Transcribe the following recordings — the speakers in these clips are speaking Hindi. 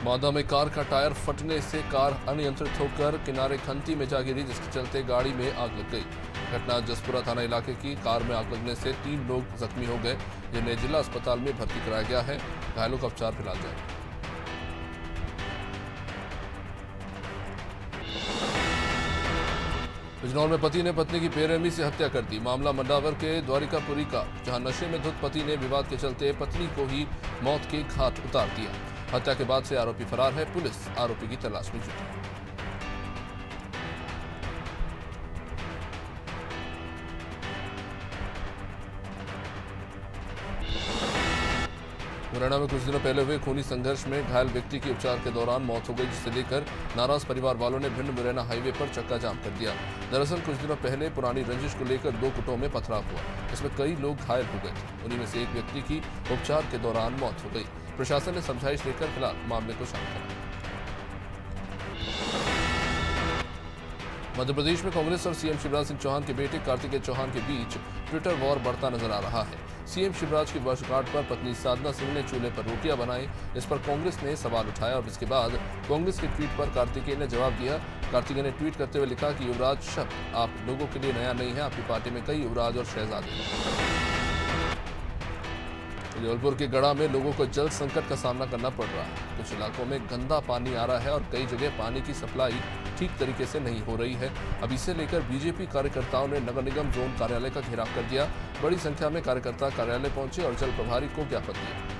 मौदा में कार का टायर फटने से कार अनियंत्रित होकर किनारे खंती में जा गिरी, जिसके चलते गाड़ी में आग लग गई। घटना जसपुरा थाना इलाके की। कार में आग लगने से 3 लोग जख्मी हो गए, जिन्हें जिला अस्पताल में भर्ती कराया गया है। घायलों का उपचार फिलहाल जारी। बिजनौर में पति ने पत्नी की बेरहमी से हत्या कर दी। मामला मंडावर के द्वारिकापुरी का, जहां नशे में धुत पति ने विवाद के चलते पत्नी को ही मौत के घाट उतार दिया। हत्या के बाद से आरोपी फरार है। पुलिस आरोपी की तलाश में जुटी है। मुरैना में कुछ दिनों पहले हुए खूनी संघर्ष में घायल व्यक्ति की उपचार के दौरान मौत हो गई, जिसे लेकर नाराज परिवार वालों ने भिंड मुरैना हाईवे पर चक्का जाम कर दिया। दरअसल कुछ दिनों पहले पुरानी रंजिश को लेकर 2 गुटों में पथराव हुआ, इसमें कई लोग घायल हो गए थे। उन्हीं में से एक व्यक्ति की उपचार के दौरान मौत हो गई। प्रशासन ने समझाइश देकर फिलहाल मामले को शांत कराया। मध्य प्रदेश में कांग्रेस और सीएम शिवराज सिंह चौहान के बेटे कार्तिकेय चौहान के बीच ट्विटर वॉर बढ़ता नजर आ रहा है। सीएम शिवराज की वर्षगांठ पर पत्नी साधना सिंह ने चूल्हे पर रोटियां बनाई। इस पर कांग्रेस ने सवाल उठाया और इसके बाद कांग्रेस के ट्वीट पर कार्तिकेय ने जवाब दिया। कार्तिकेय ने ट्वीट करते हुए लिखा कि युवराज शब्द आप लोगों के लिए नया नहीं है। आपकी पार्टी में कई युवराज और शहजादे हैं। जबलपुर के गढ़ा में लोगों को जल संकट का सामना करना पड़ रहा है। कुछ इलाकों में गंदा पानी आ रहा है और कई जगह पानी की सप्लाई ठीक तरीके से नहीं हो रही है। अब इसे लेकर बीजेपी कार्यकर्ताओं ने नगर निगम जोन कार्यालय का घेराव कर दिया। बड़ी संख्या में कार्यकर्ता कार्यालय पहुंचे और जल प्रभारी को ज्ञापन दिया।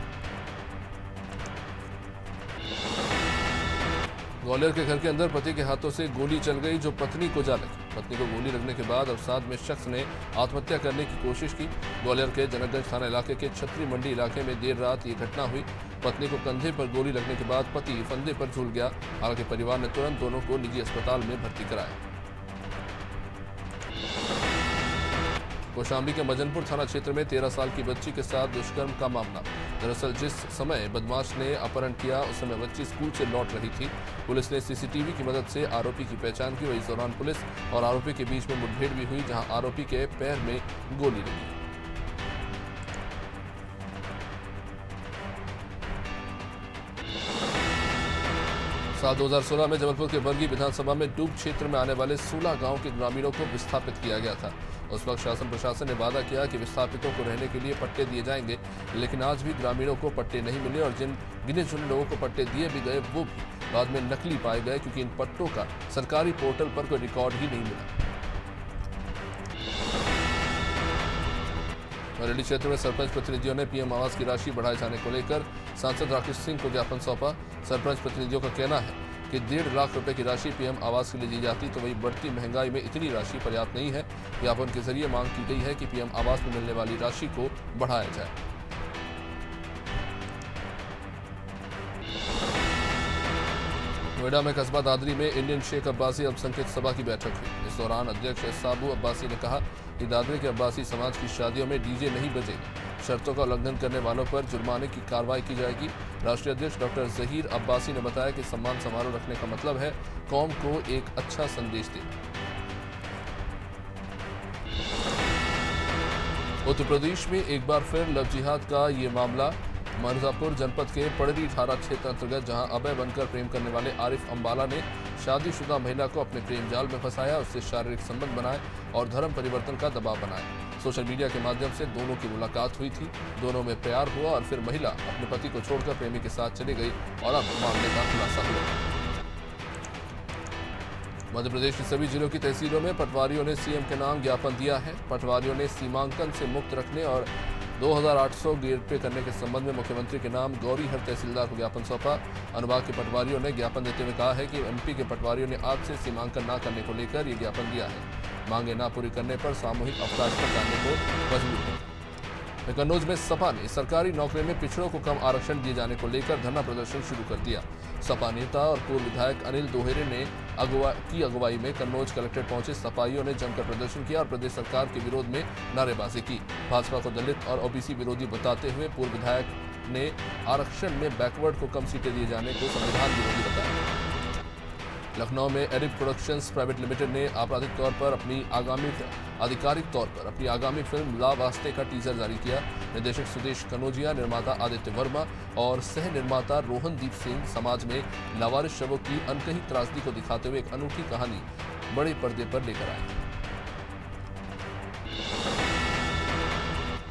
ग्वालियर के घर के अंदर पति के हाथों से गोली चल गई, जो पत्नी को जा लगी। पत्नी को गोली लगने के बाद अवसाद में शख्स ने आत्महत्या करने की कोशिश की। ग्वालियर के जनकगंज थाना इलाके के छतरी मंडी इलाके में देर रात ये घटना हुई। पत्नी को कंधे पर गोली लगने के बाद पति फंदे पर झूल गया। हालांकि परिवार ने तुरंत दोनों को निजी अस्पताल में भर्ती कराया। कौशाम्बी के मजनपुर थाना क्षेत्र में 13 साल की बच्ची के साथ दुष्कर्म का मामला। दरअसल जिस समय बदमाश ने अपहरण किया, उस समय बच्ची स्कूल से लौट रही थी। पुलिस ने सीसीटीवी की मदद से आरोपी की पहचान की। वही इस दौरान पुलिस और आरोपी के बीच में मुठभेड़ भी हुई, जहां आरोपी के पैर में गोली लगी। साल 2016 में जबलपुर के बरगी विधानसभा में डूब क्षेत्र में आने वाले 16 गांव के ग्रामीणों को विस्थापित किया गया था। उस वक्त शासन प्रशासन ने वादा किया कि विस्थापितों को रहने के लिए पट्टे दिए जाएंगे, लेकिन आज भी ग्रामीणों को पट्टे नहीं मिले और जिन गिने चुने लोगों को पट्टे दिए भी गए, वो भी बाद में नकली पाए गए, क्योंकि इन पट्टों का सरकारी पोर्टल पर कोई रिकॉर्ड ही नहीं मिला। बरेली क्षेत्र में सरपंच प्रतिनिधियों ने पीएम आवास की राशि बढ़ाए जाने को लेकर सांसद राकेश सिंह को ज्ञापन सौंपा। सरपंच प्रतिनिधियों का कहना है कि 1.5 लाख रुपए की राशि पीएम आवास के लिए दी जाती, तो वही बढ़ती महंगाई में इतनी राशि पर्याप्त नहीं है। ज्ञापन के जरिए मांग की गई है कि पीएम आवास में मिलने वाली राशि को बढ़ाया जाए। नोएडा में कस्बा दादरी में इंडियन शेख अब्बासी अल्पसंख्यक सभा की बैठक हुई। इस दौरान अध्यक्ष साबू अब्बासी ने कहा कि दादरी के अब्बासी समाज की शादियों में डीजे नहीं बजेगा। शर्तों का उल्लंघन करने वालों पर जुर्माने की कार्रवाई की जाएगी। राष्ट्रीय अध्यक्ष डॉक्टर जहीर अब्बासी ने बताया कि सम्मान समारोह रखने का मतलब है कौम को एक अच्छा संदेश देना। उत्तर प्रदेश में एक बार फिर लव जिहाद का ये मामला। मिर्जापुर जनपद के पड़री ठारा क्षेत्र अंतर्गत, जहां अभय बनकर प्रेम करने वाले आरिफ अंबाला ने शादीशुदा महिला को अपने प्रेम जाल में फंसाया, उससे शारीरिक संबंध बनाए और धर्म परिवर्तन का दबाव बनाया। सोशल मीडिया के माध्यम से दोनों की मुलाकात हुई थी। दोनों में प्यार हुआ और फिर महिला अपने पति को छोड़कर प्रेमी के साथ चली गई और अब मामले का खुलासा हुआ। मध्य प्रदेश के सभी जिलों की तहसीलों में पटवारियों ने सीएम के नाम ज्ञापन दिया है। पटवारियों ने सीमांकन से मुक्त रखने और 2800 ग्रेड पे करने के संबंध में मुख्यमंत्री के नाम गौरीहर तहसीलदार को ज्ञापन सौंपा। अनुभाग के पटवारियों ने ज्ञापन देते हुए कहा है कि एमपी के पटवारियों ने आज से सीमांकन न करने को लेकर ये ज्ञापन दिया है। मांगे न पूरी करने पर सामूहिक अवकाश पर जाने को मजबूर है। कन्नौज में सपा ने सरकारी नौकरियों में पिछड़ों को कम आरक्षण दिए जाने को लेकर धरना प्रदर्शन शुरू कर दिया। सपा नेता और पूर्व विधायक अनिल दोहरे ने अगुवाई में कन्नौज कलेक्ट्रेट पहुंचे सपाइयों ने जमकर प्रदर्शन किया और प्रदेश सरकार के विरोध में नारेबाजी की। भाजपा को दलित और ओबीसी विरोधी बताते हुए पूर्व विधायक ने आरक्षण में बैकवर्ड को कम सीटें दिए जाने को संविधान विरोधी बताया। लखनऊ में एडिप प्रोडक्शंस प्राइवेट लिमिटेड ने आधिकारिक तौर पर अपनी आगामी फिल्म ला वास्ते का टीजर जारी किया। निर्देशक सुदेश कनौजिया, निर्माता आदित्य वर्मा और सह निर्माता रोहनदीप सिंह समाज में लावारिस शवों की अनकही त्रासदी को दिखाते हुए एक अनूठी कहानी बड़े पर्दे पर लेकर आए।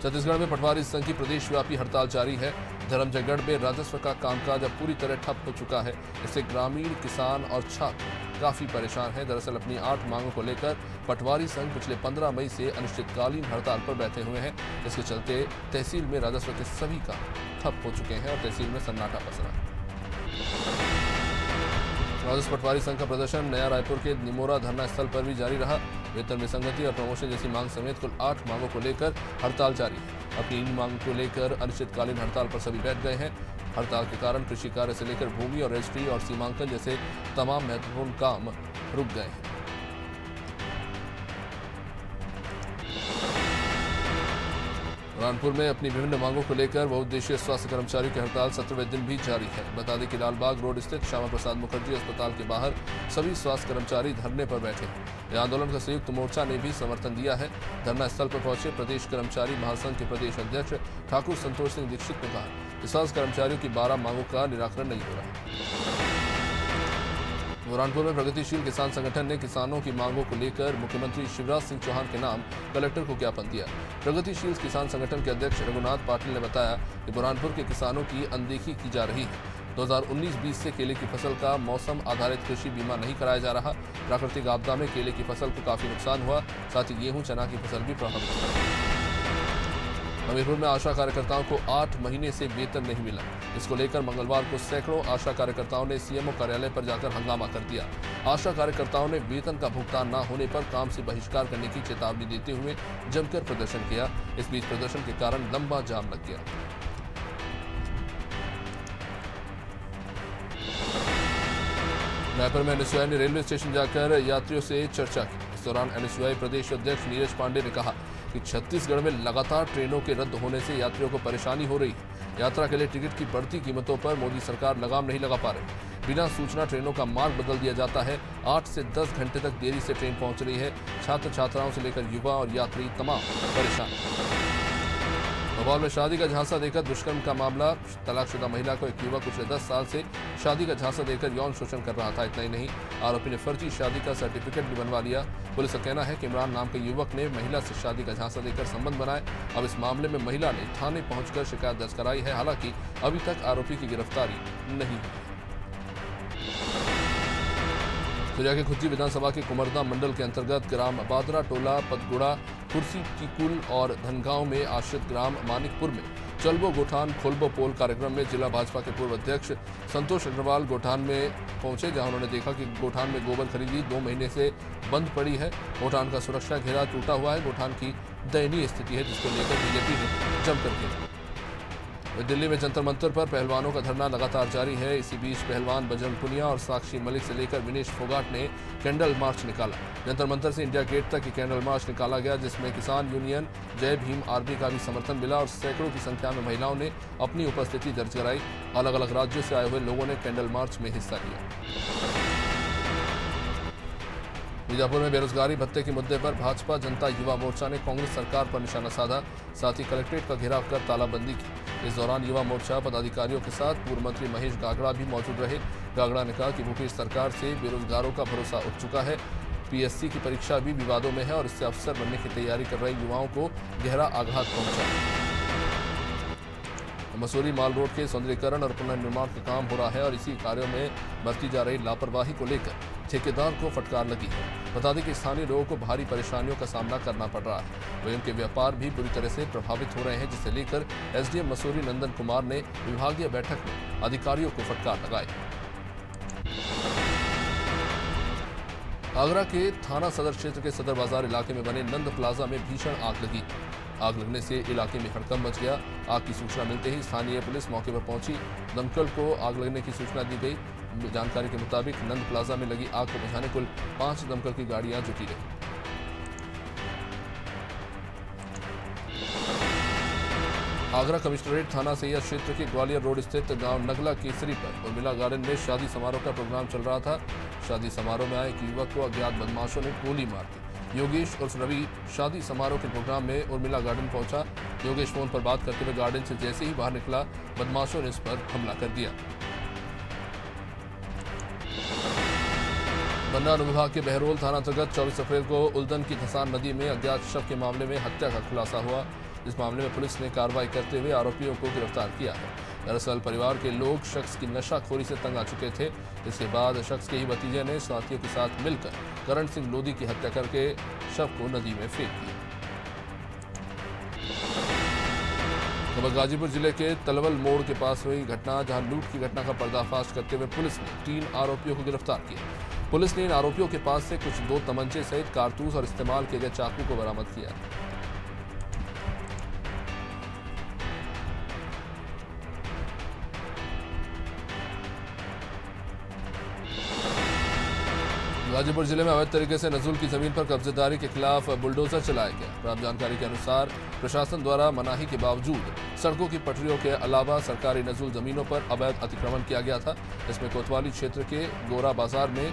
छत्तीसगढ़ में पटवारी संघ की प्रदेशव्यापी हड़ताल जारी है। धर्मजयगढ़ में राजस्व का कामकाज अब पूरी तरह ठप हो चुका है। इससे ग्रामीण, किसान और छात्र काफी परेशान हैं। दरअसल अपनी 8 मांगों को लेकर पटवारी संघ पिछले 15 मई से अनिश्चितकालीन हड़ताल पर बैठे हुए हैं। इसके चलते तहसील में राजस्व के सभी काम ठप हो चुके हैं और तहसील में सन्नाटा पसरा है। राजस्व पटवारी संघ का प्रदर्शन नया रायपुर के निमोरा धरना स्थल पर भी जारी रहा। वेतन विसंगति और प्रमोशन जैसी मांग समेत कुल 8 मांगों को लेकर हड़ताल जारी है। अपनी इन मांगों को लेकर अनिश्चितकालीन हड़ताल पर सभी बैठ गए हैं। हड़ताल के कारण कृषि कार्य से लेकर भूमि और रजिस्ट्री और सीमांकन जैसे तमाम महत्वपूर्ण काम रुक गए हैं। बुरहानपुर में अपनी विभिन्न मांगों को लेकर बहुउद्देशीय स्वास्थ्य कर्मचारियों की हड़ताल 17वें दिन भी जारी है। बता दें कि लालबाग रोड स्थित श्यामा प्रसाद मुखर्जी अस्पताल के बाहर सभी स्वास्थ्य कर्मचारी धरने पर बैठे हैं। यह आंदोलन का संयुक्त मोर्चा ने भी समर्थन दिया है। धरना स्थल पर पहुंचे प्रदेश कर्मचारी महासंघ के प्रदेश अध्यक्ष ठाकुर संतोष सिंह दीक्षित ने कहा कि स्वास्थ्य कर्मचारियों की 12 मांगों का निराकरण नहीं हो रहा। बुरहानपुर में प्रगतिशील किसान संगठन ने किसानों की मांगों को लेकर मुख्यमंत्री शिवराज सिंह चौहान के नाम कलेक्टर को ज्ञापन दिया। प्रगतिशील किसान संगठन के अध्यक्ष रघुनाथ पाटिल ने बताया कि बुरहानपुर के किसानों की अनदेखी की जा रही है। 2019-20 से केले की फसल का मौसम आधारित कृषि बीमा नहीं कराया जा रहा। प्राकृतिक आपदा में केले की फसल को काफी नुकसान हुआ, साथ ही गेहूं, चना की फसल भी प्रभावित हुई। हमीरपुर में आशा कार्यकर्ताओं को 8 महीने से वेतन नहीं मिला। इसको लेकर मंगलवार को सैकड़ों आशा कार्यकर्ताओं ने सीएमओ कार्यालय पर जाकर हंगामा कर दिया। आशा कार्यकर्ताओं ने वेतन का भुगतान न होने पर काम से बहिष्कार करने की चेतावनी देते हुए जमकर प्रदर्शन किया। इस बीच प्रदर्शन के कारण लंबा जाम लग गया। रायपुर में एनएसयूआई ने रेलवे स्टेशन जाकर यात्रियों से चर्चा की। इस दौरान एनएसयूआई प्रदेश अध्यक्ष नीरज पांडे ने कहा कि छत्तीसगढ़ में लगातार ट्रेनों के रद्द होने से यात्रियों को परेशानी हो रही है। यात्रा के लिए टिकट की बढ़ती कीमतों पर मोदी सरकार लगाम नहीं लगा पा रही। बिना सूचना ट्रेनों का मार्ग बदल दिया जाता है। 8 से 10 घंटे तक देरी से ट्रेन पहुंच रही है। छात्र छात्राओं से लेकर युवा और यात्री तमाम परेशान। भोपाल में शादी का झांसा देकर दुष्कर्म का मामला। तलाकशुदा महिला को एक युवक पिछले 10 साल से शादी का झांसा देकर यौन शोषण कर रहा था। इतना ही नहीं, आरोपी ने फर्जी शादी का सर्टिफिकेट भी बनवा लिया। पुलिस का कहना है कि इमरान नाम के युवक ने महिला से शादी का झांसा देकर संबंध बनाए। अब इस मामले में महिला ने थाने पहुंचकर शिकायत दर्ज कराई है। हालांकि अभी तक आरोपी की गिरफ्तारी नहीं हुई। सुरिया के खुज्जी विधानसभा के कुमरदा मंडल के अंतर्गत ग्राम बादरा टोला, पतगुड़ा, कुर्सी टीकुल और धनगांव में आश्रित ग्राम मानिकपुर में चलबो गोठान खोलबो पोल कार्यक्रम में जिला भाजपा के पूर्व अध्यक्ष संतोष अग्रवाल गोठान में पहुंचे, जहां उन्होंने देखा कि गोठान में गोबर खरीदी 2 महीने से बंद पड़ी है। गोठान का सुरक्षा घेरा टूटा हुआ है। गोठान की दयनीय स्थिति है, जिसको लेकर बीजेपी ने जमकर घेरा। दिल्ली में जंतर मंतर पर पहलवानों का धरना लगातार जारी है। इसी बीच पहलवान बजरंग पुनिया और साक्षी मलिक से लेकर विनेश फोगाट ने कैंडल मार्च निकाला। जंतर मंतर से इंडिया गेट तक कैंडल मार्च निकाला गया, जिसमें किसान यूनियन, जय भीम आर्मी का भी समर्थन मिला और सैकड़ों की संख्या में महिलाओं ने अपनी उपस्थिति दर्ज कराई। अलग अलग राज्यों से आए हुए लोगों ने कैंडल मार्च में हिस्सा लिया। बीजापुर में बेरोजगारी भत्ते के मुद्दे पर भाजपा जनता युवा मोर्चा ने कांग्रेस सरकार पर निशाना साधा। साथ ही कलेक्ट्रेट का घेराव कर तालाबंदी की। इस दौरान युवा मोर्चा पदाधिकारियों के साथ पूर्व मंत्री महेश गागड़ा भी मौजूद रहे। गागड़ा ने कहा कि भूपेश सरकार से बेरोजगारों का भरोसा उठ चुका है। पीएससी की परीक्षा भी विवादों में है और इससे अफसर बनने की तैयारी कर रहे युवाओं को गहरा आघात पहुंचा। मसूरी माल रोड के सौंदर्यीकरण और पुनर्निर्माण का काम हो रहा है और इसी कार्यों में बरती जा रही लापरवाही को लेकर ठेकेदार को फटकार लगी है। बता दें कि स्थानीय लोगों को भारी परेशानियों का सामना करना पड़ रहा है। वहीं उनके व्यापार भी बुरी तरह से प्रभावित हो रहे हैं, जिसे लेकर एसडीएम मसूरी नंदन कुमार ने विभागीय बैठक में अधिकारियों को फटकार लगाई। आगरा के थाना सदर क्षेत्र के सदर बाजार इलाके में बने नंद प्लाजा में भीषण आग लगी। आग लगने से इलाके में हड़कंप मच गया। आग की सूचना मिलते ही स्थानीय पुलिस मौके पर पहुंची। दमकल को आग लगने की सूचना दी गई। जानकारी के मुताबिक नंद प्लाजा में लगी आग को बुझाने कुल 5 दमकल की गाड़ियां जुटी रही। आगरा कमिश्नरेट थाना सैयद क्षेत्र के ग्वालियर रोड स्थित गांव नगला केसरी पर उर्मिला गार्डन में शादी समारोह का प्रोग्राम चल रहा था। शादी समारोह में आए एक युवक को अज्ञात बदमाशों ने गोली मार दी। योगेश उर्फ रवि शादी समारोह के प्रोग्राम में उर्मिला गार्डन पहुंचा। योगेश फोन पर बात करते हुए गार्डन से जैसे ही बाहर निकला, बदमाशों ने इस पर हमला कर दिया। बन्ना अनुविभाग के बहरोल थाना अंतर्गत 24 अप्रैल को उल्दन की धसान नदी में अज्ञात शव के मामले में हत्या का खुलासा हुआ। इस मामले में पुलिस ने कार्रवाई करते हुए आरोपियों को गिरफ्तार किया है। दरअसल परिवार के लोग शख्स की नशाखोरी से तंग आ चुके थे। इसके बाद शख्स के ही भतीजे ने साथियों के साथ मिलकर करण सिंह लोधी की हत्या करके शव को नदी में फेंक दिया। खबर गाजीपुर जिले के तलवल मोड़ के पास हुई घटना, जहां लूट की घटना का पर्दाफाश करते हुए पुलिस ने 3 आरोपियों को गिरफ्तार किया। पुलिस ने इन आरोपियों के पास से कुछ 2 तमंचे सहित कारतूस और इस्तेमाल किए गए चाकू को बरामद किया। गाजीपुर जिले में अवैध तरीके से नजुल की जमीन पर कब्जेदारी के खिलाफ बुलडोजर चलाया गया। प्राप्त जानकारी के अनुसार प्रशासन द्वारा मनाही के बावजूद सड़कों की पटरियों के अलावा सरकारी नजुल जमीनों पर अवैध अतिक्रमण किया गया था। इसमें कोतवाली क्षेत्र के गोरा बाजार में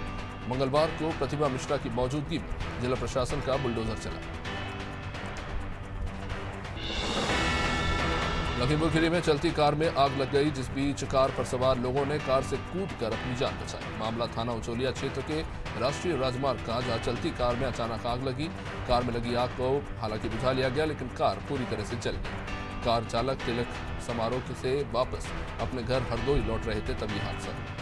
मंगलवार को प्रतिभा मिश्रा की मौजूदगी में जिला प्रशासन का बुलडोजर चला। लखीमपुर खीरी में चलती कार में आग लग गई, जिस बीच कार पर सवार लोगों ने कार से कूदकर अपनी जान बचाई। मामला थाना उचोलिया क्षेत्र के राष्ट्रीय राजमार्ग का, जहां चलती कार में अचानक आग लगी। कार में लगी आग को हालांकि बुझा लिया गया, लेकिन कार पूरी तरह से जल गई। कार चालक तिलक समारोह से वापस अपने घर हरदोई लौट रहे थे, तभी हादसा हुआ।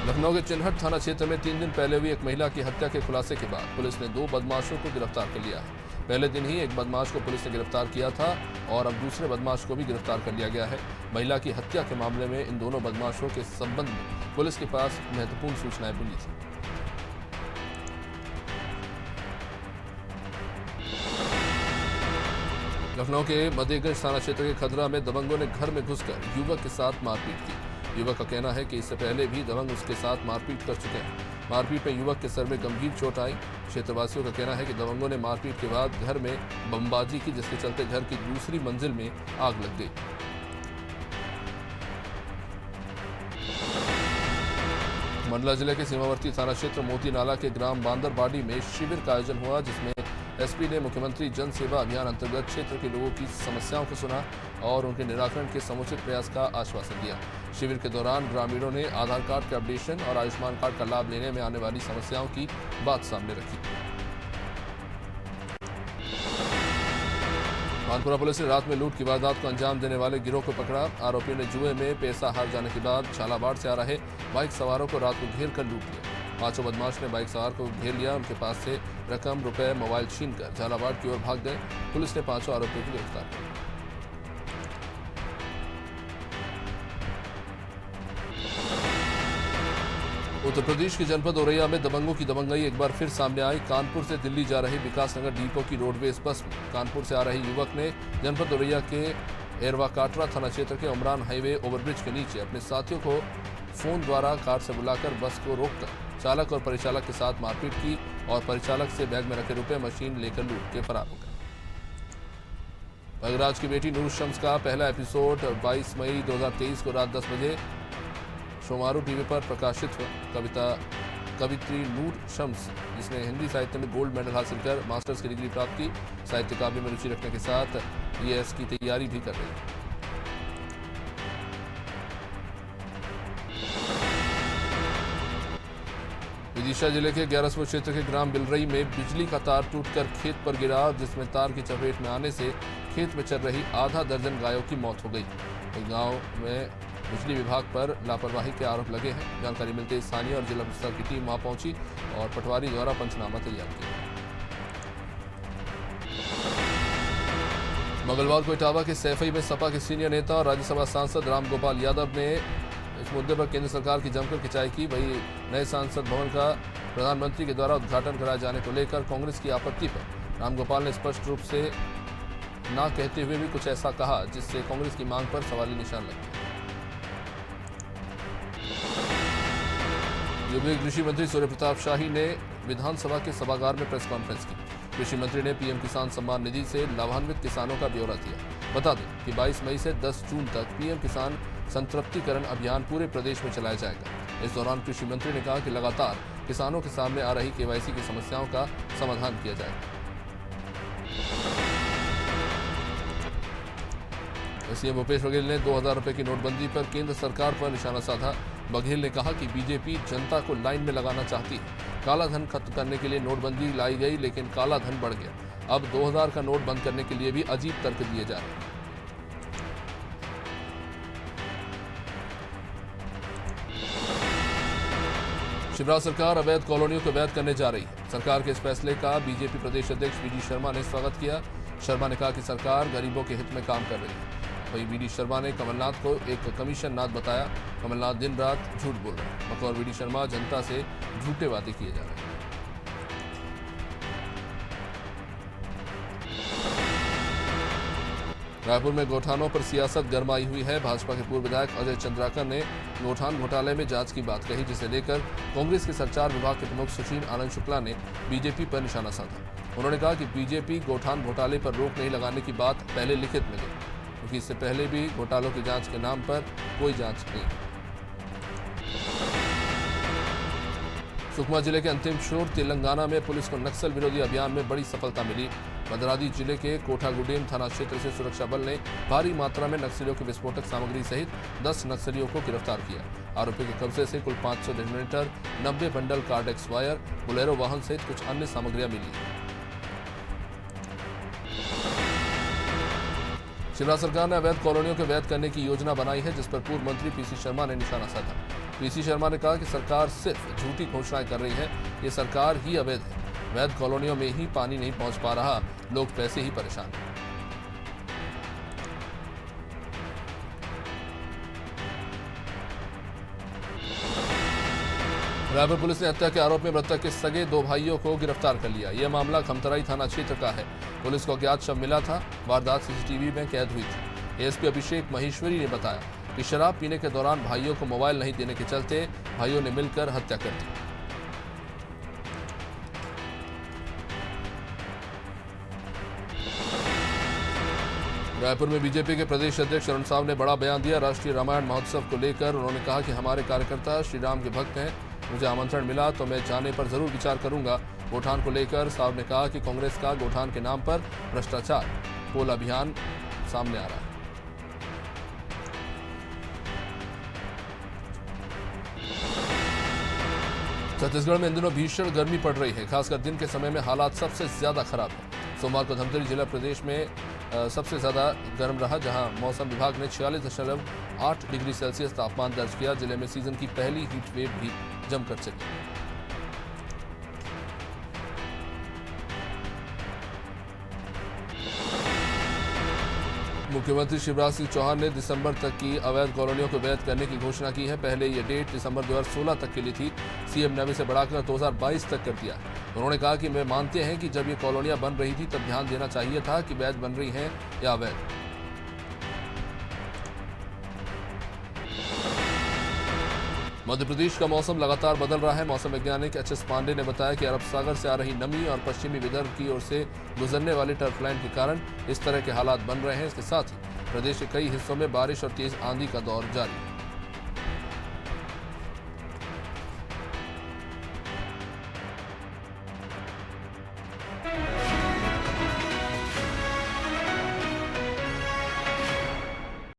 लखनऊ के चिन्हट थाना क्षेत्र में 3 दिन पहले हुई एक महिला की हत्या के खुलासे के बाद पुलिस ने 2 बदमाशों को गिरफ्तार कर लिया है। पहले दिन ही एक बदमाश को पुलिस ने गिरफ्तार किया था और अब दूसरे बदमाश को भी गिरफ्तार कर लिया गया है। महिला की हत्या के मामले में इन दोनों बदमाशों के संबंध में पुलिस के पास महत्वपूर्ण सूचनाएं मिली थी। लखनऊ के मध्यगंज थाना क्षेत्र के खदरा में दबंगों ने घर में घुसकर युवक के साथ मारपीट की। युवक का कहना है कि इससे पहले भी दबंग उसके साथ मारपीट कर चुके हैं। मारपीट में युवक के सर में गंभीर चोट आई। क्षेत्रवासियों का कहना है कि दबंगों ने मारपीट के बाद घर में बमबाजी की, जिसके चलते घर की दूसरी मंजिल में आग लग गई। मंडला जिले के सीमावर्ती थाना क्षेत्र मोती नाला के ग्राम बांदरबाड़ी में शिविर का आयोजन हुआ, जिसमें एसपी ने मुख्यमंत्री जन सेवा अभियान अंतर्गत क्षेत्र के लोगों की समस्याओं को सुना और उनके निराकरण के समुचित प्रयास का आश्वासन दिया। शिविर के दौरान ग्रामीणों ने आधार कार्ड के अपडेशन और आयुष्मान कार्ड का लाभ लेने में आने वाली समस्याओं की बात सामने रखी। मानपुरा पुलिस ने रात में लूट की वारदात को अंजाम देने वाले गिरोह को पकड़ा। आरोपियों ने जुए में पैसा हार जाने के बाद झालावाड़ से आ रहे बाइक सवारों को रात को घेर कर लूट लिया। 5 बदमाश ने बाइक सवार को घेर लिया, उनके पास से रकम, रुपए, मोबाइल छीनकर झालावाड़ की ओर भाग गए। पुलिस ने 5 आरोपियों को गिरफ्तार किया। उत्तर प्रदेश के जनपद औरैया में दबंगों की दबंगई एक बार फिर सामने आई। कानपुर से दिल्ली जा रही विकासनगर डिपो की रोडवेज बस में कानपुर से आ रहे युवक ने जनपद औरैया के एरवा काटरा थाना क्षेत्र के उमरान हाईवे ओवरब्रिज के नीचे अपने साथियों को फोन द्वारा कार से बुलाकर बस को रोककर चालक और परिचालक के साथ मारपीट की और परिचालक से बैग में रखे रुपए, मशीन लेकर लूट के फरार हो गए। प्रयागराज की बेटी नूर शम्स का पहला एपिसोड 22 मई 2023 को रात 10 बजे शोमारू टीवी पर प्रकाशित हुआ। कवित्री नूर शम्स, जिसने हिंदी साहित्य में गोल्ड मेडल हासिल कर मास्टर्स की डिग्री प्राप्त की, साहित्य काव्य में रुचि रखने के साथ EAS की तैयारी भी कर रही है। विदिशा जिले के 11 क्षेत्र के ग्राम बिलरई में बिजली का तार टूटकर खेत पर गिरा, जिसमें तार की चपेट में आने से खेत में चल रही आधा दर्जन गायों की मौत हो गई। गांव में बिजली विभाग पर लापरवाही के आरोप लगे हैं। जानकारी मिलते ही स्थानीय और जिला प्रशासन की टीम वहां पहुंची और पटवारी द्वारा पंचनामा तैयार किया। मंगलवार को इटावा के सैफई में सपा के सीनियर नेता और राज्यसभा सांसद रामगोपाल यादव ने इस मुद्दे पर केंद्र सरकार की जमकर खिंचाई की। वही नए संसद भवन का प्रधानमंत्री के द्वारा उद्घाटन कराए जाने को लेकर कांग्रेस की आपत्ति पर रामगोपाल ने स्पष्ट रूप से ना कहते हुए भी कुछ ऐसा कहा, जिससे कांग्रेस की मांग पर सवाली निशान लगे। यूपी कृषि मंत्री सूर्य प्रताप शाही ने विधानसभा के सभागार में प्रेस कॉन्फ्रेंस की। कृषि मंत्री ने पीएम किसान सम्मान निधि से लाभान्वित किसानों का ब्यौरा दिया। बता दें कि 22 मई से 10 जून तक पीएम किसान संतृप्तिकरण अभियान पूरे प्रदेश में चलाया जाएगा। इस दौरान कृषि मंत्री ने कहा कि लगातार किसानों के सामने आ रही केवाईसी की समस्याओं का समाधान किया जाएगा। सीएम भूपेश बघेल ने 2000 रुपए की नोटबंदी पर केंद्र सरकार पर निशाना साधा। बघेल ने कहा कि बीजेपी जनता को लाइन में लगाना चाहती है। काला धन खत्म करने के लिए नोटबंदी लाई गई, लेकिन काला धन बढ़ गया। अब 2000 का नोट बंद करने के लिए भी अजीब तर्क दिए जा रहे हैं। शिवराज सरकार अवैध कॉलोनियों को वैध करने जा रही है। सरकार के इस फैसले का बीजेपी प्रदेश अध्यक्ष वीडी शर्मा ने स्वागत किया। शर्मा ने कहा कि सरकार गरीबों के हित में काम कर रही है। वहीं वीडी शर्मा ने कमलनाथ को एक कमीशन नाथ बताया। कमलनाथ दिन रात झूठ बोल रहे हैं। बकौर वीडी शर्मा जनता से झूठे वादे किए जा रहे हैं। रायपुर में गौठानों पर सियासत गरमाई हुई है। भाजपा के पूर्व विधायक अजय चंद्राकर ने गौठान घोटाले में जांच की बात कही, जिसे लेकर कांग्रेस के संचार विभाग के प्रमुख सुशील आनंद शुक्ला ने बीजेपी पर निशाना साधा। उन्होंने कहा कि बीजेपी गौठान घोटाले पर रोक नहीं लगाने की बात पहले लिखित में दे, क्योंकि इससे पहले भी घोटालों की जांच के नाम पर कोई जांच नहीं। सुकमा जिले के अंतिम छोर तेलंगाना में पुलिस को नक्सल विरोधी अभियान में बड़ी सफलता मिली। भद्राद्री जिले के कोठागुडेम थाना क्षेत्र से सुरक्षा बल ने भारी मात्रा में नक्सलियों की विस्फोटक सामग्री सहित 10 नक्सलियों को गिरफ्तार किया। आरोपी के कब्जे से कुल 500 detonator, 90 bundle cordex wire, Bolero वाहन सहित कुछ अन्य सामग्रियां मिली। शिवराज सरकार ने अवैध कॉलोनियों को वैध करने की योजना बनाई है, जिस पर पूर्व मंत्री पीसी शर्मा ने निशाना साधा। पीसी शर्मा ने कहा कि सरकार सिर्फ झूठी घोषणाएं कर रही है। ये सरकार ही अवैध है। वैध कॉलोनियों में ही पानी नहीं पहुंच पा रहा, लोग पैसे ही परेशान हैं। रायपुर पुलिस ने हत्या के आरोप में मृतक के सगे 2 भाइयों को गिरफ्तार कर लिया। यह मामला खमतराई थाना क्षेत्र का है। पुलिस को अज्ञात शव मिला था। वारदात सीसीटीवी में कैद हुई थी। एसपी अभिषेक महेश्वरी ने बताया कि शराब पीने के दौरान भाइयों को मोबाइल नहीं देने के चलते भाइयों ने मिलकर हत्या कर दी। रायपुर में बीजेपी के प्रदेश अध्यक्ष अरुण साव ने बड़ा बयान दिया। राष्ट्रीय रामायण महोत्सव को लेकर उन्होंने कहा कि हमारे कार्यकर्ता श्री राम के भक्त हैं। मुझे आमंत्रण मिला तो मैं जाने पर जरूर विचार करूंगा। गौठान को लेकर साव ने कहा कि कांग्रेस का गौठान के नाम पर भ्रष्टाचार पोल अभियान सामने आ रहा है। छत्तीसगढ़ में इन दिनों भीषण गर्मी पड़ रही है। खासकर दिन के समय में हालात सबसे ज्यादा खराब है। सोमवार को धमतरी जिला प्रदेश में सबसे ज्यादा गर्म रहा, जहां मौसम विभाग ने 46.8 डिग्री सेल्सियस तापमान दर्ज किया। जिले में सीजन की पहली हीट वेव भी जमकर चली। मुख्यमंत्री शिवराज सिंह चौहान ने दिसंबर तक की अवैध कॉलोनियों को वैध करने की घोषणा की है। पहले ये डेट दिसंबर 2016 तक के लिए थी। सीएम ने अभी से बढ़ाकर 2022 तक कर दिया। उन्होंने कहा कि वे मानते हैं कि जब ये कॉलोनियां बन रही थी तब ध्यान देना चाहिए था कि वैध बन रही हैं या अवैध। मध्य प्रदेश का मौसम लगातार बदल रहा है। मौसम वैज्ञानिक एचएस पांडे ने बताया कि अरब सागर से आ रही नमी और पश्चिमी विदर्भ की ओर से गुजरने वाली टर्फ लाइन के कारण इस तरह के हालात बन रहे हैं। इसके साथ ही प्रदेश के कई हिस्सों में बारिश और तेज आंधी का दौर जारी है।